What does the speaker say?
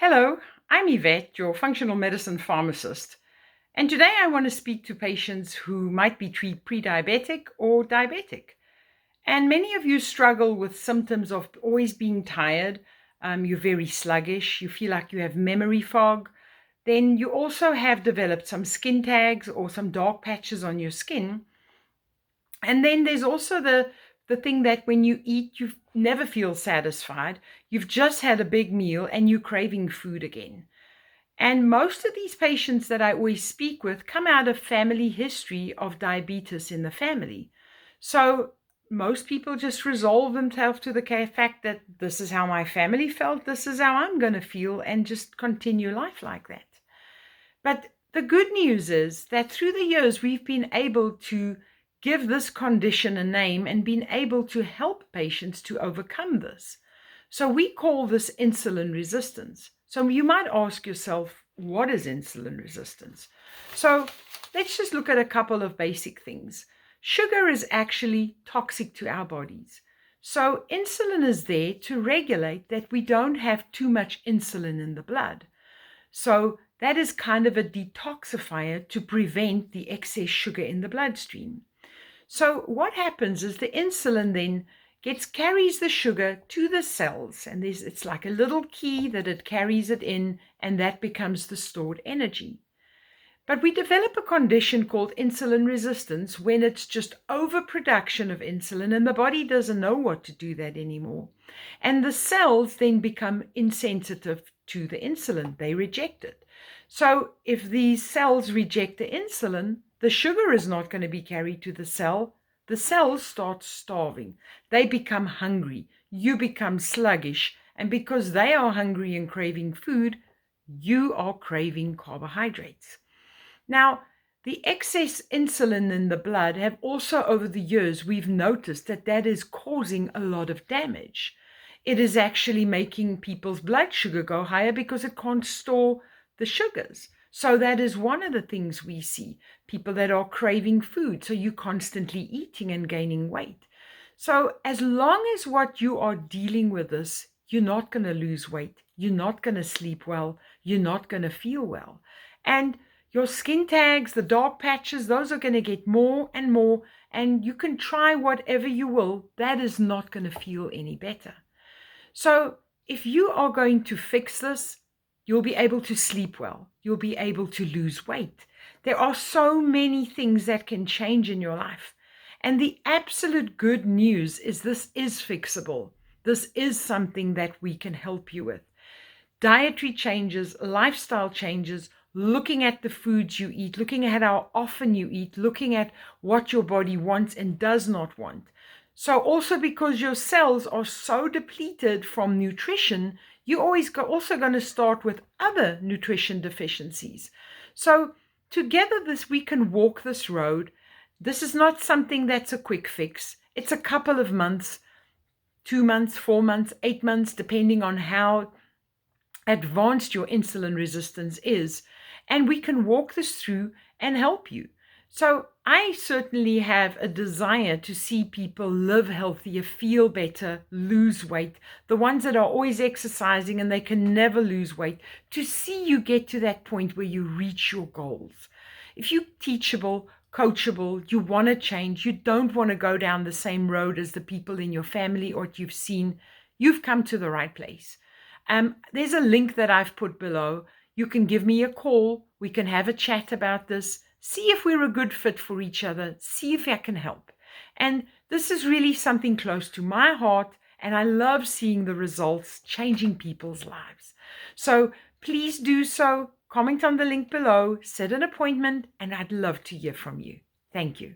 Hello, I'm Yvette, your functional medicine pharmacist, and today I want to speak to patients who might be pre-diabetic or diabetic. And many of you struggle with symptoms of always being tired. You're very sluggish, you feel like you have memory fog. Then you also have developed some skin tags or some dark patches on your skin. And then there's also the thing that when you eat, you never feel satisfied. You've just had a big meal and you're craving food again. And most of these patients that I always speak with come out of family history of diabetes in the family. So most people just resolve themselves to the fact that this is how my family felt, this is how I'm going to feel, and just continue life like that. But the good news is that through the years, we've been able to give this condition a name and been able to help patients to overcome this. So we call this insulin resistance. So you might ask yourself, what is insulin resistance? So let's just look at a couple of basic things. Sugar is actually toxic to our bodies. So insulin is there to regulate that we don't have too much insulin in the blood. So that is kind of a detoxifier to prevent the excess sugar in the bloodstream. So what happens is the insulin then carries the sugar to the cells, and it's like a little key that it carries it in, and that becomes the stored energy. But we develop a condition called insulin resistance when it's just overproduction of insulin and the body doesn't know what to do that anymore. And the cells then become insensitive to the insulin. They reject it. So if these cells reject the insulin, the sugar is not going to be carried to the cell. The cells start starving. They become hungry. You become sluggish. And because they are hungry and craving food, you are craving carbohydrates. Now, the excess insulin in the blood have also, over the years, we've noticed that is causing a lot of damage. It is actually making people's blood sugar go higher because it can't store the sugars. So that is one of the things we see, people that are craving food. So you're constantly eating and gaining weight. So as long as what you are dealing with this, you're not going to lose weight. You're not going to sleep well. You're not going to feel well. And your skin tags, the dark patches, those are going to get more and more, and you can try whatever you will. That is not going to feel any better. So if you are going to fix this, you'll be able to sleep well. You'll be able to lose weight. There are so many things that can change in your life. And the absolute good news is this is fixable. This is something that we can help you with. Dietary changes, lifestyle changes, looking at the foods you eat, looking at how often you eat, looking at what your body wants and does not want. So also because your cells are so depleted from nutrition, you're also going to start with other nutrition deficiencies. So together we can walk this road. This is not something that's a quick fix. It's a couple of months, 2 months, 4 months, 8 months, depending on how advanced your insulin resistance is, and we can walk this through and help you. So I certainly have a desire to see people live healthier, feel better, lose weight, the ones that are always exercising and they can never lose weight, to see you get to that point where you reach your goals. If you're teachable, coachable, you want to change, you don't want to go down the same road as the people in your family or what you've seen, you've come to the right place. There's a link that I've put below. You can give me a call. We can have a chat about this. See if we're a good fit for each other. See if I can help. And this is really something close to my heart. And I love seeing the results changing people's lives. So please do so. Comment on the link below. Set an appointment. And I'd love to hear from you. Thank you.